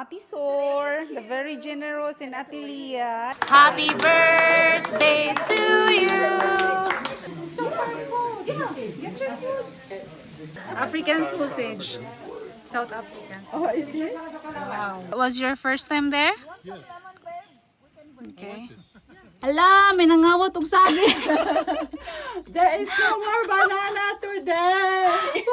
Ate Sor, the very generous and Ate Leah. Happy birthday to you. African sausage. South African sausage. Oh, is it? Was your first time there? Okay. Ala, may nangawat og saging. There is no more banana today.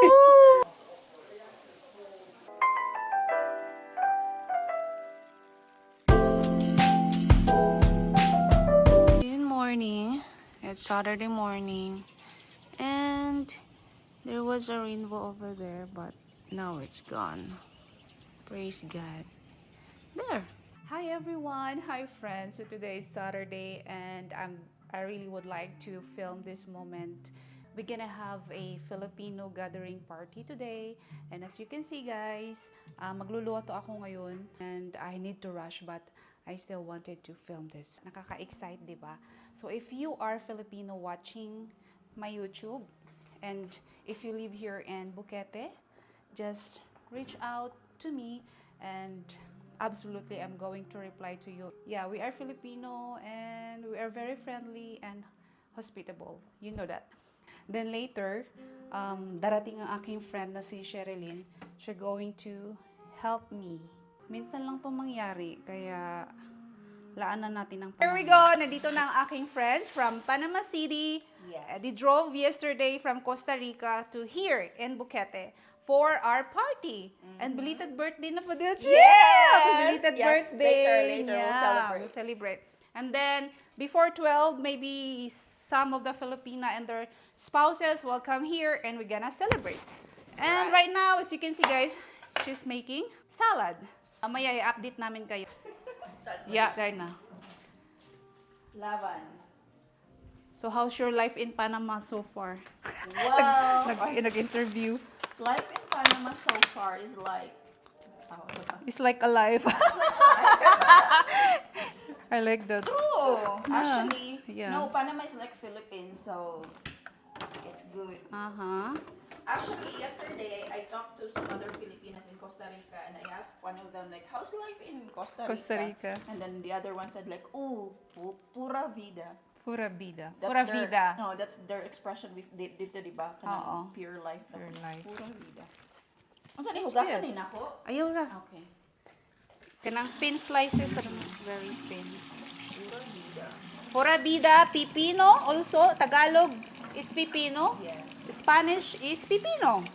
Good morning. It's Saturday morning. And there was a rainbow over there, but now it's gone. Praise God. There. Hi everyone, hi friends. So today is Saturday and I really would like to film this moment. We're gonna have a Filipino gathering party today. And as you can see guys, magluluto ako ngayon and I need to rush but I still wanted to film this. Nakaka-excite, di ba? So if you are Filipino watching my YouTube and if you live here in Buquete, just reach out to me and absolutely I'm going to reply to you. Yeah, we are Filipino and we are very friendly and hospitable. You know that. Then later, darating ang aking friend na si Sherilyn. She's going to help me. Minsan lang itong mangyari, kaya laanan natin ang Here we go! Nandito na ang aking friends from Panama City. Yes. They drove yesterday from Costa Rica to here in Buquete for our party. And belated birthday na pa din siya. Yes! Belated Yes, birthday. later we'll We'll celebrate. And then, before 12, maybe some of the Filipina and their spouses will come here and we're gonna celebrate. And right now, as you can see guys, she's making salad. Mamaya i-update namin kayo. Yeah, there na. Lavan. So, how's your life in Panama so far? Wow. Nag-interview. Life in Panama so far is like... It's like alive. I like that. True. Actually, yeah. no, Panama is like Philippines, so it's good. Uh-huh. Actually, yesterday, I talked to some other Filipinas in Costa Rica, and I asked one of them, like, how's life in Costa Rica? Costa Rica. And then the other one said, like, ooh, pura vida. Pura vida. That's Pura their, vida. No, that's their expression with dito, diba? Oo. Pure life. Pure life. Pura vida. Ang saan That's hugasan good. din ako? Ayaw ra. Okay. Kanang thin slices are very thin. Pura vida. Pura vida, pipino also. Tagalog is pipino. Yes. Spanish is pipino.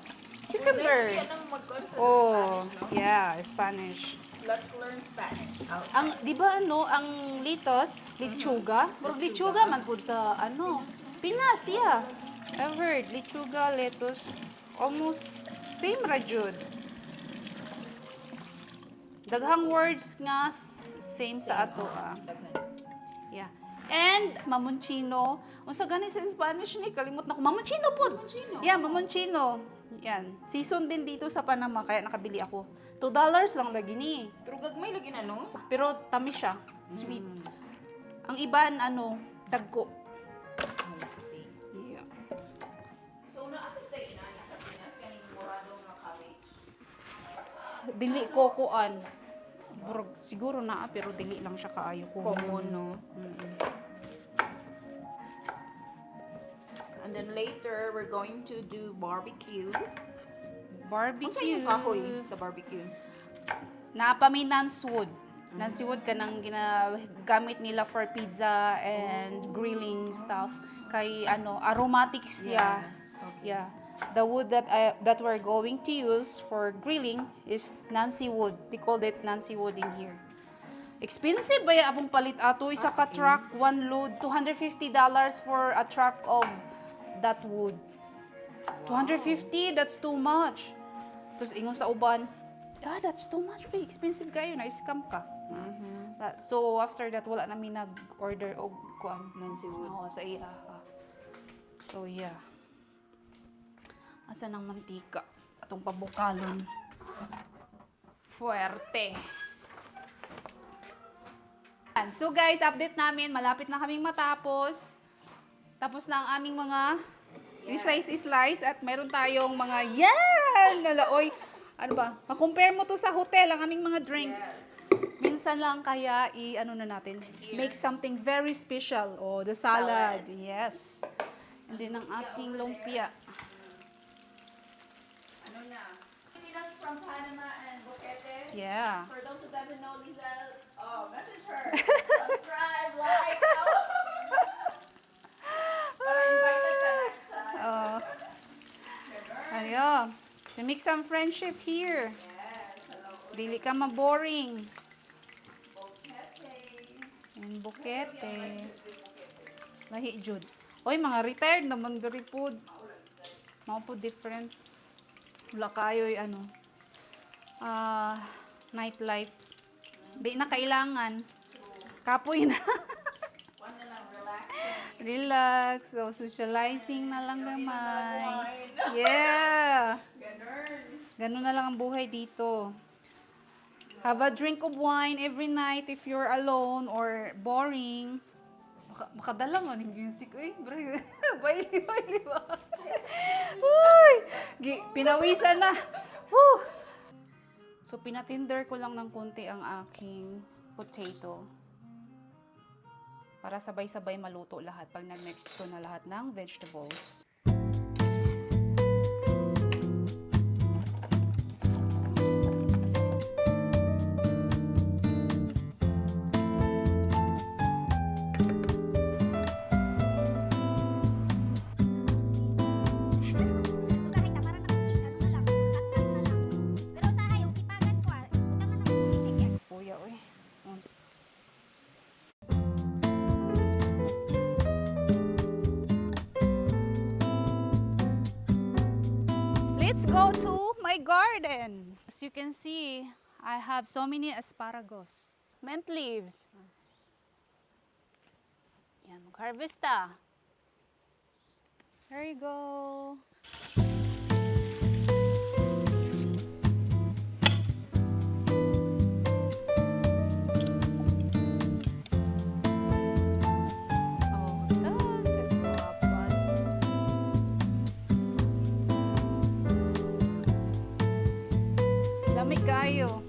Cucumber. Yan ang mag-consider Oh, Spanish, no? yeah, Spanish. Let's learn Spanish. Ang, di ba ano, ang litos, lechuga? Pero lechuga man po sa ano, Pinas, yeah. I've heard, lechuga, lettuce, almost same ra jud. Daghang words nga same sa ato ah. Yeah. And mamonchino. Unsa gani sa Spanish ni kalimot na ko. Mamonchino po. Yeah, mamonchino. Yan. Season din dito sa Panama kaya nakabili ako. $2 lang lagi ni. Pero gagmay lagi na, no? Pero tamis siya. Sweet. Ang iban, ano, dagko. I see. Yeah. So, naasap tayo inani sa Pinas kaning moradong na cabbage. Dili ko kuan. Siguro na, pero dili lang siya kaayo ko. Common, no? Mm-mm. And then later, we're going to do barbecue. Ano Barbecue. sa yung kahoy sa barbecue? Napami nanswood. Nanswood ka nang ginagamit nila for pizza and grilling stuff. Kay ano, aromatic siya. Yes, okay. Yeah. The wood that we're going to use for grilling is Nancy wood. They called it Nancy wood in here. Expensive ba yung abong palit ato? Isa ka truck, one load, $250 for a truck of that wood. 250, that's too much. Tapos ingon sa uban, that's too much. Uy, expensive kayo, na-scam ka. So after that, wala namin nag-order og kuan. Nancy wood. Oo, sa iya. So yeah. Asa ng mantika? Atong pabukalon. Fuerte. So guys, update namin. Malapit na kaming matapos. Tapos na ang aming mga slice at meron tayong mga yan! Nalaoy. Ano ba? Ma-compare mo to sa hotel, ang aming mga drinks. Minsan lang kaya ano na natin, make something very special. Oh, the salad. Yes. And then ang ating lumpia. Ano na? Pilipinas from Panama and Boquete. Yeah. For those who doesn't know, Lizelle, message her. Subscribe, like. Para invited ka next time. Oh. Ayo. To make some friendship here. Yes, hello. Dili ka ma-boring. Boquete. And Bukete. Lahi jud. Oy, mga retired naman diri pod. Mao po different. Wala kayo'y nightlife. Di na kailangan. Kapoy na. One na lang, relaxing. Relax. So, socializing na lang gamay. Wine. Yeah. Ganun. Ganun na lang ang buhay dito. Have a drink of wine every night if you're alone or boring. Makadala nga ng music. Uy, bro. Baili ba? Uy! Pinawisan na. Woo! So, pinatinder ko lang ng konti ang aking potato. Para sabay-sabay maluto lahat pag na-mix ko na lahat ng vegetables. Kuya, uy. Let's go to my garden. As you can see, I have so many asparagus. Mint leaves. Yan, mag-harvest ta. There you go. Oh, kagwapas. Dami kayo.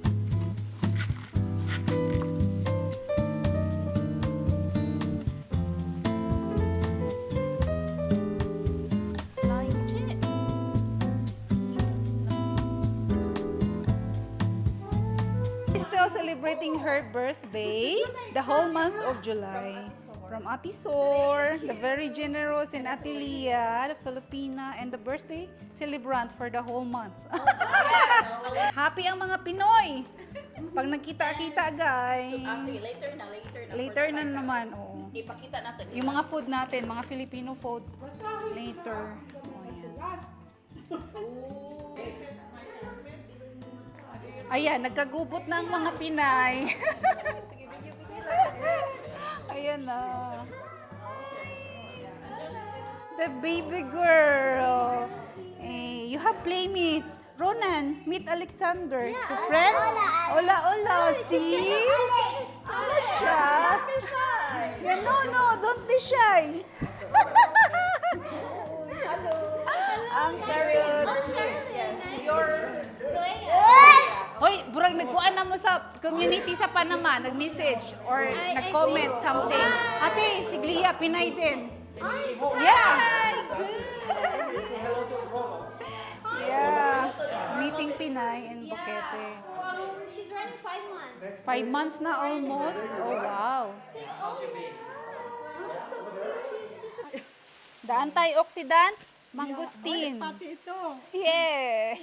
Like it. Still celebrating her birthday the whole month of July. From Ate Sor, the very generous, and Ate Lia, the Filipina, and the birthday celebrant for the whole month. Happy ang mga Pinoy! Pag nagkita-kita, guys. Sige, later na. Later na naman, oo. Ipakita natin. Yung mga food natin, mga Filipino food. Later. Oh, yan. Ayan, nagkagubot na ang mga Pinay. Ayan na. The baby girl. Eh, you have playmates. Ronan, meet Alexander. To friend? Hola, hola. See? Ano siya? Yeah, no, don't be shy. Ang cute. Hoy, burang nagkuan na mo sa community sa Panama, nag-message or nag-comment something. Ate, si Glia, Pinay din. Yeah. Yeah. Meeting Pinay in Boquete. She's running 5 months. 5 months na almost. Oh, wow. The antioxidant, mangustin. Yeah.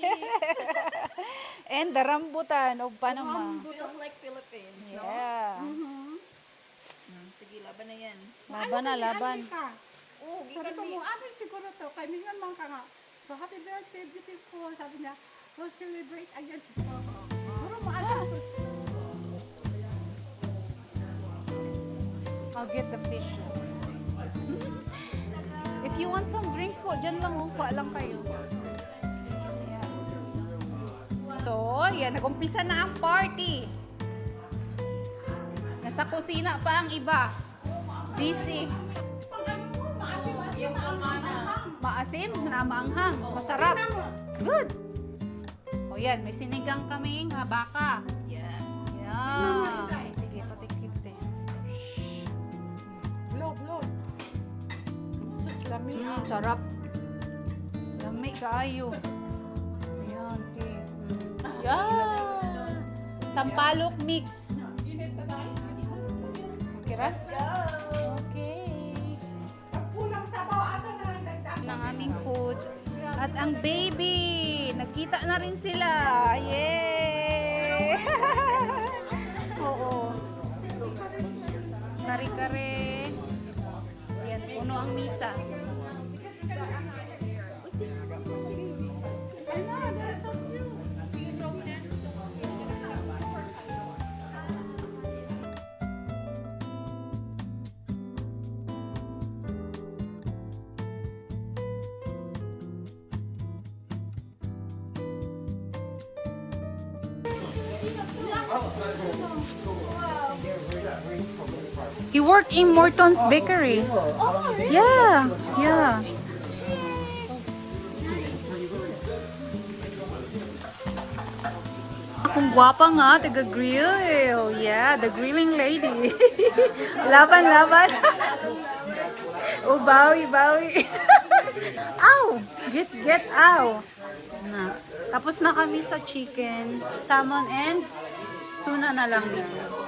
And the rambutan of Panama. Feels like Philippines, no? Yeah. Sige, laban na yan. Laban na, laban. Oh, Sabi gikan ko mi. mo, ano siguro to? Kaya minsan man ka nga. So, happy birthday, beautiful. Sabi niya, we'll celebrate again. Siguro mo, ano? I'll get the fish. If you want some drinks po, dyan lang, kuha lang kayo. Ayan. Ito, yan, nag-umpisa na ang party. Nasa kusina pa ang iba. Busy. Maasim, na maanghang. Masarap. Good. O yan. May sinigang kaming baka. Yes. Yan. Sige, patikim te. Log. Sus, lami. Sarap. Lamay kaayo. Ayan, te. Yan. Sampalok mix. Okay, Ras? Okay. Kulang sa bawa ata na nagdagdag. Ng aming food. At ang baby, nagkita na rin sila. Yay! Oo. Kare-kare. Yan, puno ang misa. He worked in Morton's Bakery. Oh, really? Yeah. Kung gwapa nga, taga-grill. Yeah, the grilling lady. Laban. Oh, bawi. Ow! Get ow! Na. Tapos na kami sa chicken, salmon, and tuna na lang dito.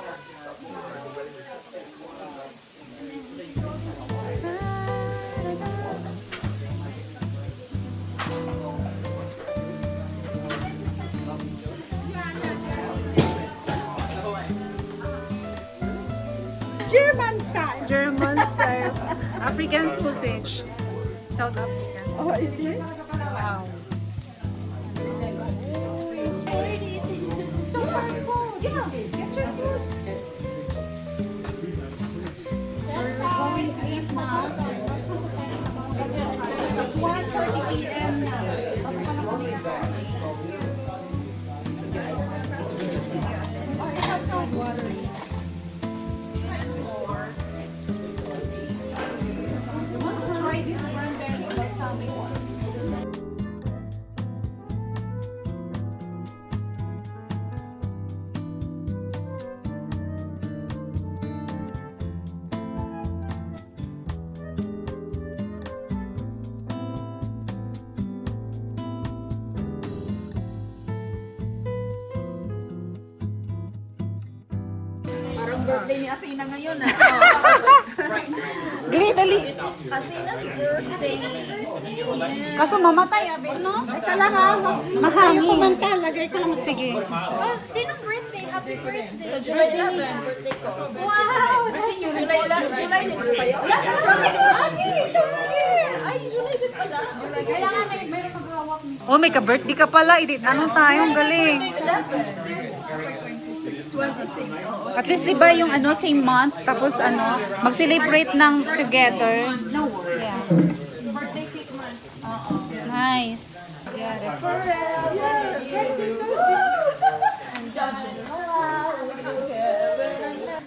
German style. African sausage. South African. Oh, is it? Wow. We're going to eat now. It's 1:30 p.m. Try this one there, the balsamic one. Parang birthday ni Athena ngayon ah. Dali. Athena's birthday. Kaso mamatay, abe, no? Teka lang ha. Mahangin. Kumanta, lagay ko lang. Sige. Oh, sinong birthday? Happy birthday. So July 11, birthday ko. Wow! That's your July din ba sa'yo? Ah, sige, ay, July din pala. Kailangan may Oh, may ka-birthday ka pala. Anong tayong galing. 26, oh. At least, di ba yung same month, tapos mag-celebrate ng together. No worries. Yeah. Nice.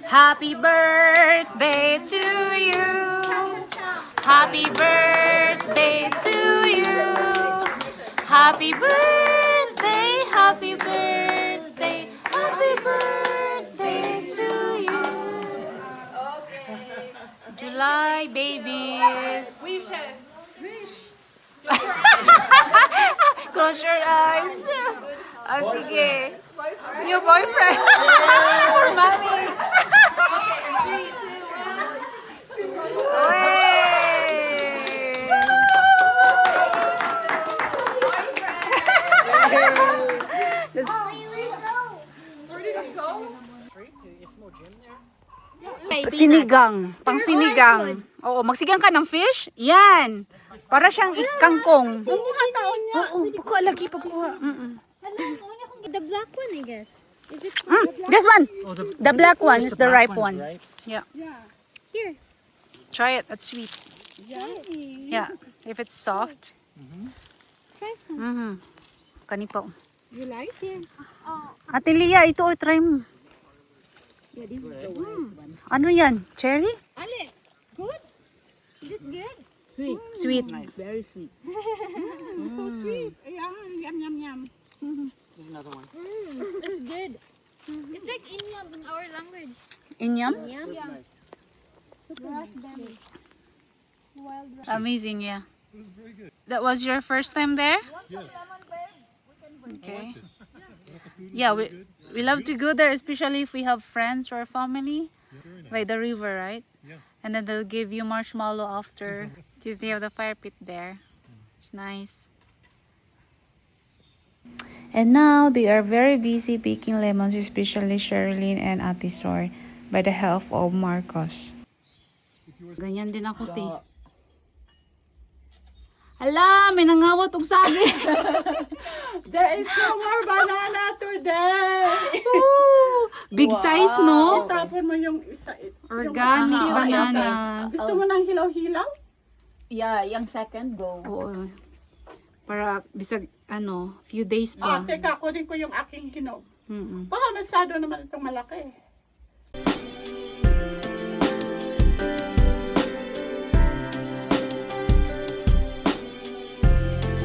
Happy birthday to you. Happy birthday to you. Happy birthday, happy birthday, happy birthday to you. July babies. Wishes. Close your eyes. Oh, sige. New boyfriend. For mommy. Okay, 3, 2, 1. Sinigang. Pang sinigang. Oo, magsigang ka ng fish? Yan. Para siyang ikangkong. Oo, pagkuha lagi, pagkuha. The black one, I guess. Is it This one. The black one is the ripe one. Yeah. here? Try it. That's sweet. Yeah. If it's soft. Try some. Kanipaw. You like? Here. Oh, Ate Lia, ito try mo. Ano yan? Cherry? Ali. good. Is it good? Sweet. So sweet. Ayan, yum. It's good. It's like inyam in our language. Inyam? Yum. Yeah. Raspberry. Wild raspberry. Amazing, yeah. That was your first time there? Okay. Yeah, we love to go there, especially if we have friends or family by the river, right? Yeah. And then they'll give you marshmallow after because they have the fire pit there. It's nice. And now they are very busy picking lemons, especially Sherilyn and Ate Sor, by the help of Marcos. Ganyan din ako, te. Hala, may nangawat og saging. There is no more banana today. Big size, no? Itapon mo yung isa. Organic yung banana. Gusto mo ng hilaw-hilaw? Yeah, yung second go. Oo. Para bisag, few days Ah, pa. teka, kunin ko yung aking hinog. Mm-mm. Baka masyado naman itong malaki.